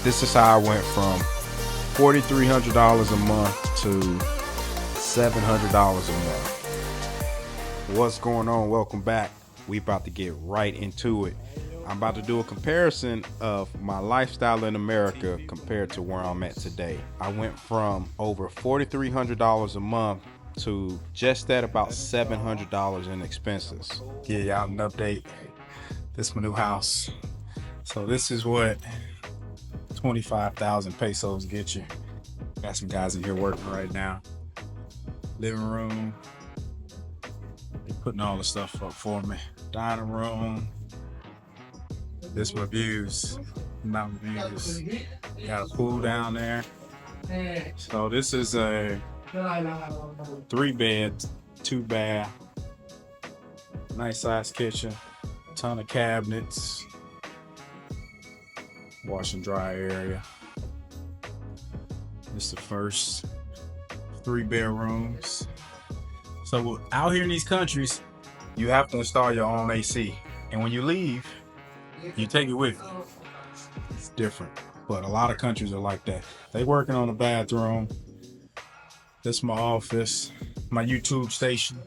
This is how I went from $4,300 a month to $700 a month. What's going on? Welcome back. We about to get right into it. I'm about to do a comparison of my lifestyle in America compared to where I'm at today. I went from over $4,300 a month to just at about $700 in expenses. Give y'all an update. This is my new house. So this is what 25,000 pesos get you. Got some guys in here working right now. Living room. They're putting all the stuff up for me. Dining room. This is my views. Mountain views. Got a pool down there. So this is a 3-bed, 2-bath. Nice size kitchen. Ton of cabinets. Wash and dry area. This is the first 3 bedrooms. So out here in these countries, you have to install your own AC. And when you leave, you take it with you. It's different, but a lot of countries are like that. They working on the bathroom. This is my office, my YouTube station.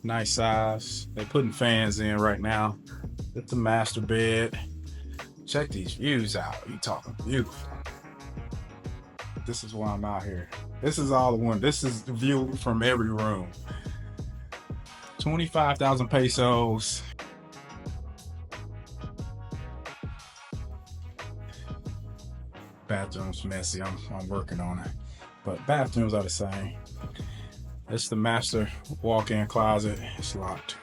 Nice size. They putting fans in right now. It's the master bed. Check these views out. You talking beautiful. This is why I'm out here. This is all the one. This is the view from every room. 25,000 pesos. Bathroom's messy. I'm working on it. But bathrooms are the same. This is the master walk-in closet. It's locked.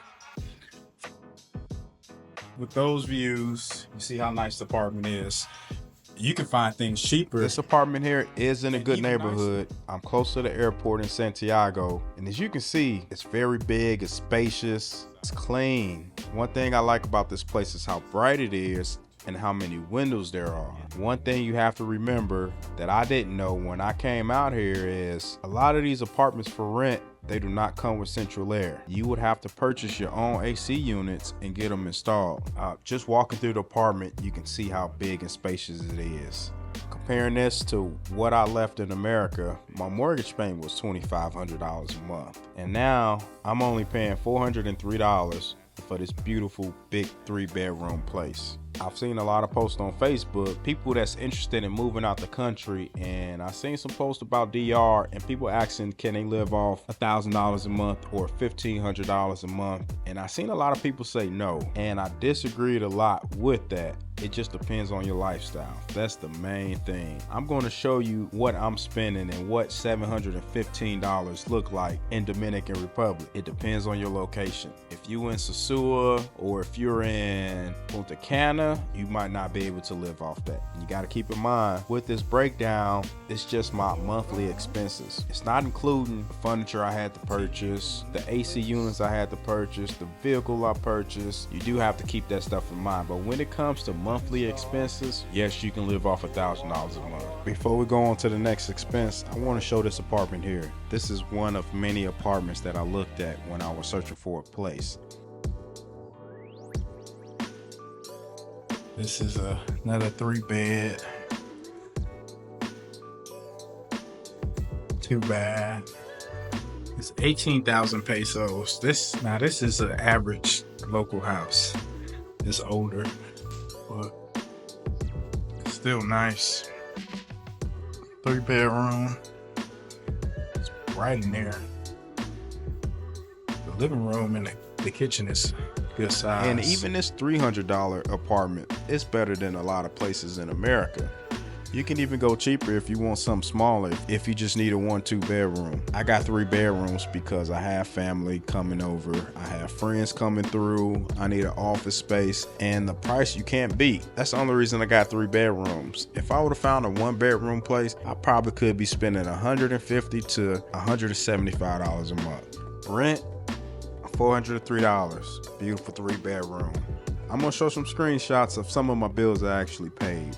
With those views, you see how nice the apartment is. You can find things cheaper. This apartment here is in a good neighborhood. I'm close to the airport in Santiago. And as you can see, it's very big, it's spacious, it's clean. One thing I like about this place is how bright it is and how many windows there are. One thing you have to remember that I didn't know when I came out here is a lot of these apartments for rent, they do not come with central air. You would have to purchase your own AC units and get them installed. Just walking through the apartment, you can see how big and spacious it is. Comparing this to what I left in America, my mortgage payment was $2,500 a month. And now I'm only paying $403 for this beautiful big 3-bedroom place. I've seen a lot of posts on Facebook, people that's interested in moving out the country, and I've seen some posts about DR and people asking can they live off $1,000 a month or $1,500 a month, and I've seen a lot of people say no, and I disagreed a lot with that. It just depends on your lifestyle. That's the main thing. I'm going to show you what I'm spending and what $715 look like in Dominican Republic. It depends on your location. If you in Sosua or if you're in Punta Cana, you might not be able to live off that. You got to keep in mind with this breakdown, it's just my monthly expenses. It's not including the furniture I had to purchase, the AC units I had to purchase, the vehicle I purchased. You do have to keep that stuff in mind. But when it comes to monthly expenses, yes, you can live off $1,000 a month. Before we go on to the next expense, I want to show this apartment here. This is one of many apartments that I looked at when I was searching for a place. This is another 3-bed, 2-bath. It's 18,000 pesos. This is an average local house. It's older, but still nice. 3-bedroom. It's bright in there. The living room and the kitchen is good size. And even this $300 apartment is better than a lot of places in America. You can even go cheaper if you want something smaller, if you just need a 1-2 bedroom. I got 3 bedrooms because I have family coming over. I have friends coming through. I need an office space, and the price you can't beat. That's the only reason I got 3 bedrooms. If I would have found a 1-bedroom place, I probably could be spending $150 to $175 a month. Rent, $403. Beautiful 3-bedroom. I'm gonna show some screenshots of some of my bills I actually paid.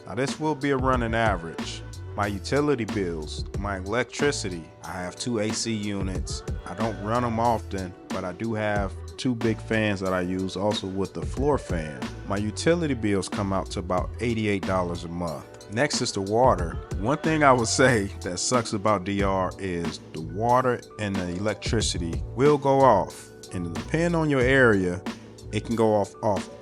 Now this will be a running average. My utility bills, my electricity, I have 2 AC units. I don't run them often, but I do have 2 big fans that I use, also with the floor fan. My utility bills come out to about $88 a month. Next is the water. One thing I would say that sucks about DR is the water and the electricity will go off. And depending on your area, it can go off.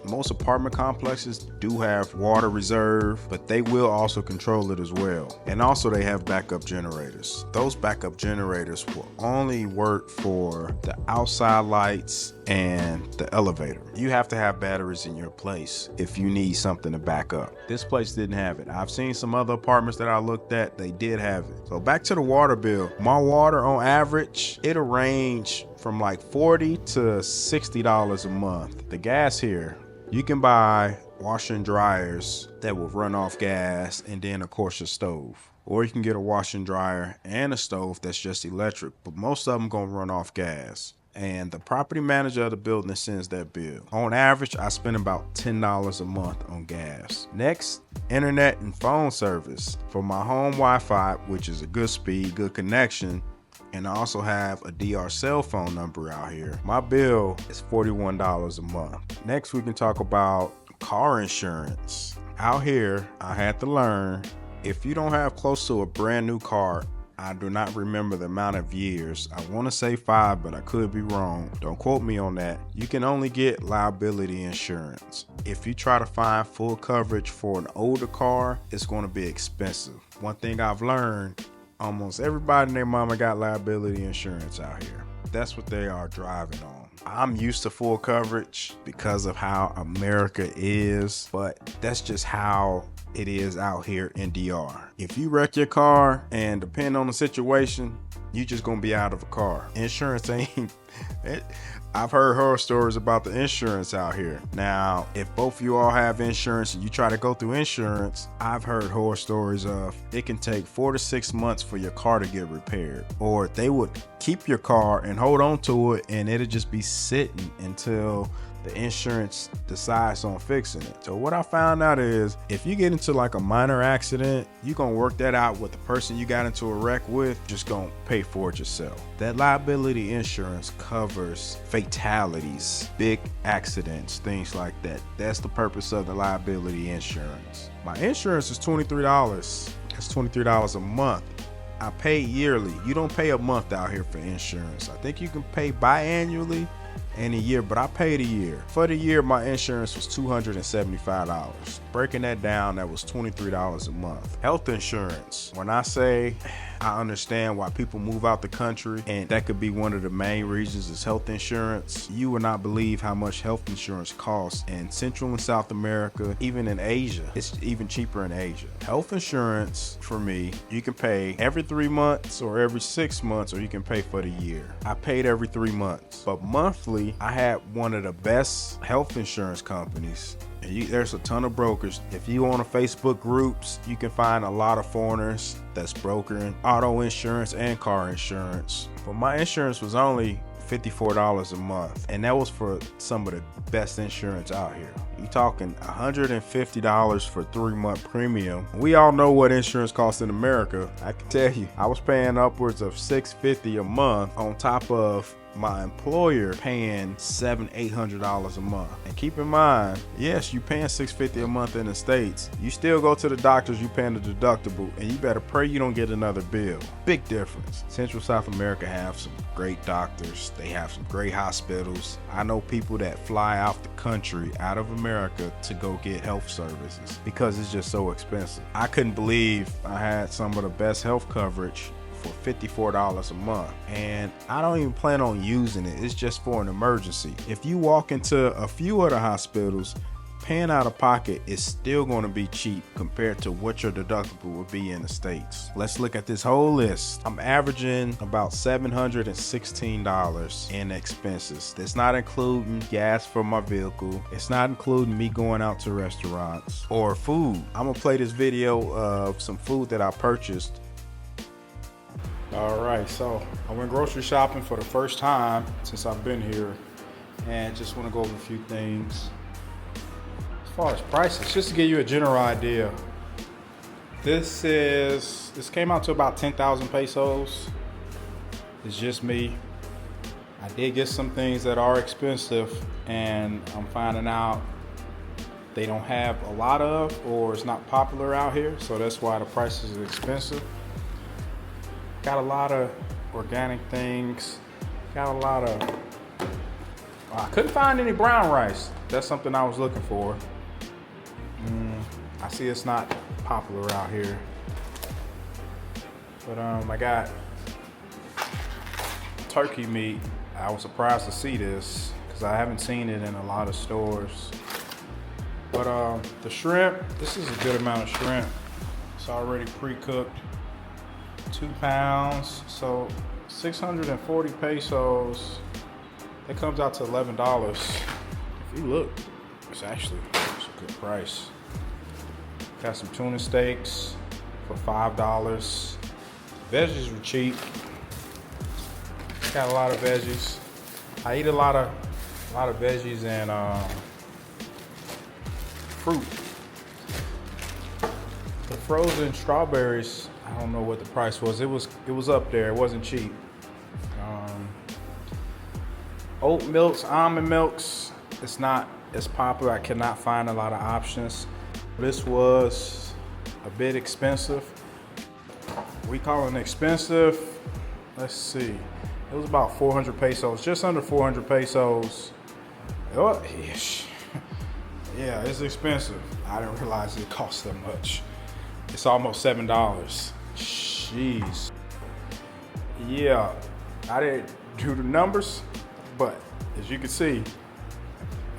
Most apartment complexes do have water reserve, but they will also control it as well. And also they have backup generators. Those backup generators will only work for the outside lights and the elevator. You have to have batteries in your place if you need something to back up. This place didn't have it. I've seen some other apartments that I looked at, they did have it. So back to the water bill. My water on average, it'll range from like $40 to $60 a month. The gas here, you can buy washer and dryers that will run off gas, and then of course your stove. Or you can get a washer and dryer and a stove that's just electric, but most of them gonna run off gas. And the property manager of the building sends that bill. On average, I spend about $10 a month on gas. Next, internet and phone service. For my home Wi-Fi, which is a good speed, good connection, and I also have a DR cell phone number out here, my bill is $41 a month. Next, we can talk about car insurance. Out here, I had to learn, if you don't have close to a brand new car, I do not remember the amount of years. I want to say 5, but I could be wrong. Don't quote me on that. You can only get liability insurance. If you try to find full coverage for an older car, it's going to be expensive. One thing I've learned, almost everybody and their mama got liability insurance out here. That's what they are driving on. I'm used to full coverage because of how America is, but that's just how it is out here in DR. If you wreck your car, and depending on the situation, you just gonna be out of a car. Insurance ain't I've heard horror stories about the insurance out here. Now, if both of you all have insurance and you try to go through insurance, I've heard horror stories of it can take 4 to 6 months for your car to get repaired. Or they would keep your car and hold on to it, and it'll just be sitting until the insurance decides on fixing it. So what I found out is, if you get into like a minor accident, you're gonna work that out with the person you got into a wreck with, just gonna pay for it yourself. That liability insurance covers fatalities, big accidents, things like that. That's the purpose of the liability insurance. My insurance is $23. That's $23 a month. I pay yearly. You don't pay a month out here for insurance. I think you can pay biannually and a year, but I paid a year. For the year, my insurance was $275. Breaking that down, that was $23 a month. Health insurance. When I say I understand why people move out the country, and that could be one of the main reasons is health insurance, you would not believe how much health insurance costs in Central and South America, even in Asia. It's even cheaper in Asia. Health insurance, for me, you can pay every 3 months or every 6 months, or you can pay for the year. I paid every 3 months, but monthly, I had one of the best health insurance companies. There's a ton of brokers. If you on a Facebook groups, you can find a lot of foreigners that's brokering auto insurance and car insurance. But my insurance was only $54 a month, and that was for some of the best insurance out here. You're talking $150 for 3-month premium. We all know what insurance costs in America. I can tell you, I was paying upwards of $650 a month on top of my employer paying $700-800 a month. And keep in mind, yes, you paying $650 a month in the States. You still go to the doctors, you paying the deductible, and you better pray you don't get another bill. Big difference. Central South America have some great doctors. They have some great hospitals. I know people that fly out the country, out of America, to go get health services because it's just so expensive. I couldn't believe I had some of the best health coverage for $54 a month, and I don't even plan on using it. It's just for an emergency. If you walk into a few other hospitals, paying out of pocket is still going to be cheap compared to what your deductible would be in the States. Let's look at this whole list. I'm averaging about $716 in expenses. That's not including gas for my vehicle. It's not including me going out to restaurants or food. I'm gonna play this video of some food that I purchased. All right, so I went grocery shopping for the first time since I've been here, and just want to go over a few things. As far as prices, just to give you a general idea, this came out to about 10,000 pesos. It's just me. I did get some things that are expensive, and I'm finding out they don't have a lot of, or it's not popular out here, so that's why the prices are expensive. Got a lot of organic things. Got a lot of, I couldn't find any brown rice. That's something I was looking for. I see it's not popular out here. But I got turkey meat. I was surprised to see this because I haven't seen it in a lot of stores. But the shrimp, this is a good amount of shrimp. It's already pre-cooked. 2 pounds, so 640 pesos. That comes out to $11. If you look, it's a good price. Got some tuna steaks for $5. Veggies were cheap. Got a lot of veggies. I eat a lot of veggies and fruit. The frozen strawberries, I don't know what the price was. It was up there. It wasn't cheap. Oat milks, almond milks, it's not as popular. I cannot find a lot of options. This was a bit expensive. We call it expensive. Let's see. It was about 400 pesos, just under 400 pesos. Oh, yeah, it's expensive. I didn't realize it cost that much. It's almost $7. Jeez. Yeah, I didn't do the numbers, but as you can see,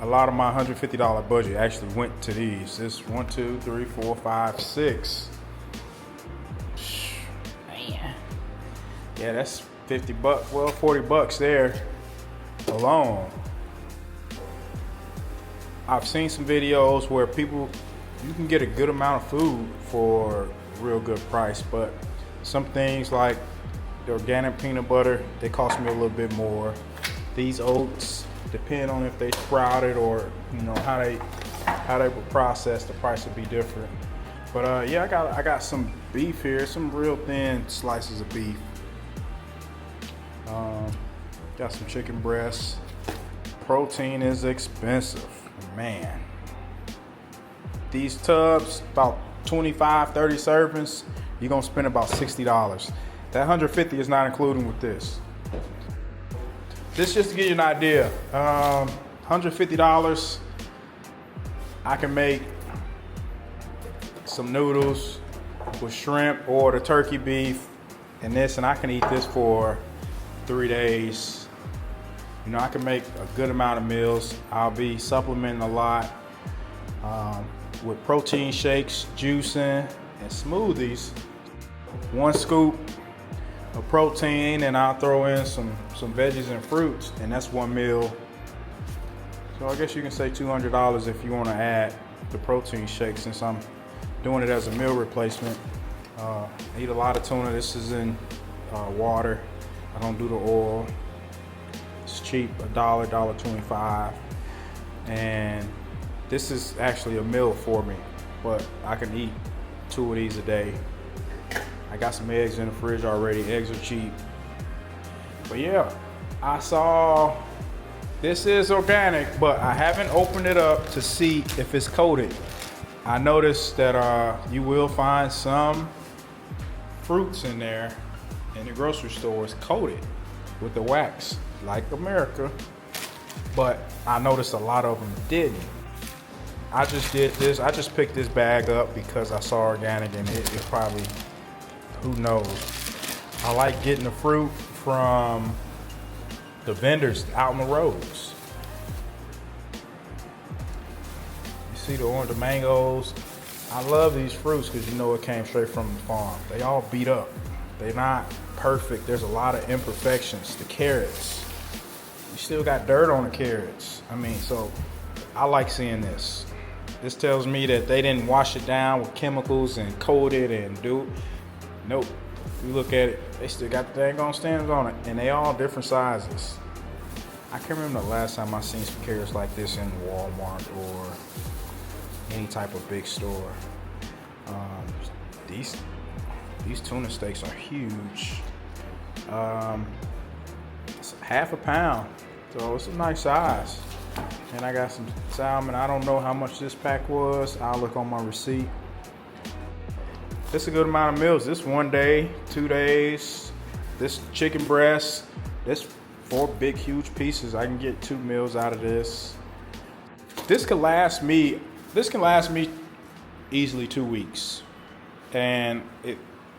a lot of my $150 budget actually went to these. This 1, 2, 3, 4, 5, 6. Man. Yeah, that's 50 bucks. Well, 40 bucks there alone. I've seen some videos where you can get a good amount of food for a real good price, but some things like the organic peanut butter, they cost me a little bit more. These oats, depend on if they sprouted or how they were processed, the price would be different. But yeah, I got some beef here, some real thin slices of beef. Got some chicken breasts. Protein is expensive, man. These tubs, about 25, 30 servings, you're gonna spend about $60. That 150 is not including with this. This just to give you an idea. $150, I can make some noodles with shrimp or the turkey beef and this, and I can eat this for 3 days. I can make a good amount of meals. I'll be supplementing a lot with protein shakes, juicing, and smoothies. 1 scoop of protein, and I'll throw in some veggies and fruits, and that's 1 meal. So I guess you can say $200 if you want to add the protein shake, since I'm doing it as a meal replacement. I eat a lot of tuna. This is in water. I don't do the oil. It's cheap, $1, $1.25. And this is actually a meal for me, but I can eat 2 of these a day. I got some eggs in the fridge already. Eggs are cheap. But yeah, I saw this is organic, but I haven't opened it up to see if it's coated. I noticed that you will find some fruits in there in the grocery stores coated with the wax, like America, but I noticed a lot of them didn't. I just did this. I just picked this bag up because I saw organic, and it probably, who knows. I like getting the fruit from the vendors out on the roads. You see the orange, the mangoes. I love these fruits because it came straight from the farm. They all beat up. They're not perfect. There's a lot of imperfections. The carrots, you still got dirt on the carrots. So I like seeing this. This tells me that they didn't wash it down with chemicals and coat it and nope. You look at it, they still got the dang on stamps on it, and they all different sizes. I can't remember the last time I seen some carrots like this in Walmart or any type of big store. These tuna steaks are huge. It's half a pound, so it's a nice size. And I got some salmon. I don't know how much this pack was. I'll look on my receipt. It's a good amount of meals. This 1 day, 2 days. This chicken breast. This 4 big, huge pieces. I can get 2 meals out of this. This can last me easily 2 weeks. And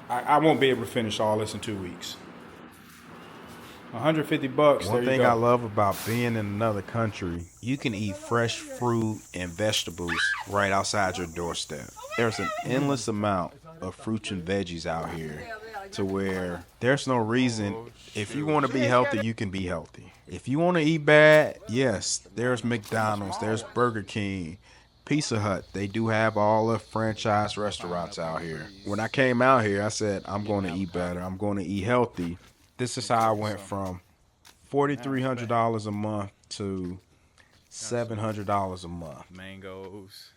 I won't be able to finish all this in 2 weeks. $150. One thing I love about being in another country, you can eat fresh fruit and vegetables right outside your doorstep. There's an endless amount of fruits and veggies out here to where there's no reason. If you want to be healthy, you can be healthy. If you want to eat bad, yes, there's McDonald's, there's Burger King, Pizza Hut. They do have all the franchise restaurants out here. When I came out here, I said, I'm going to eat better. I'm going to eat healthy. This is how I went from $4,300 a month to $700 a month. Mangoes.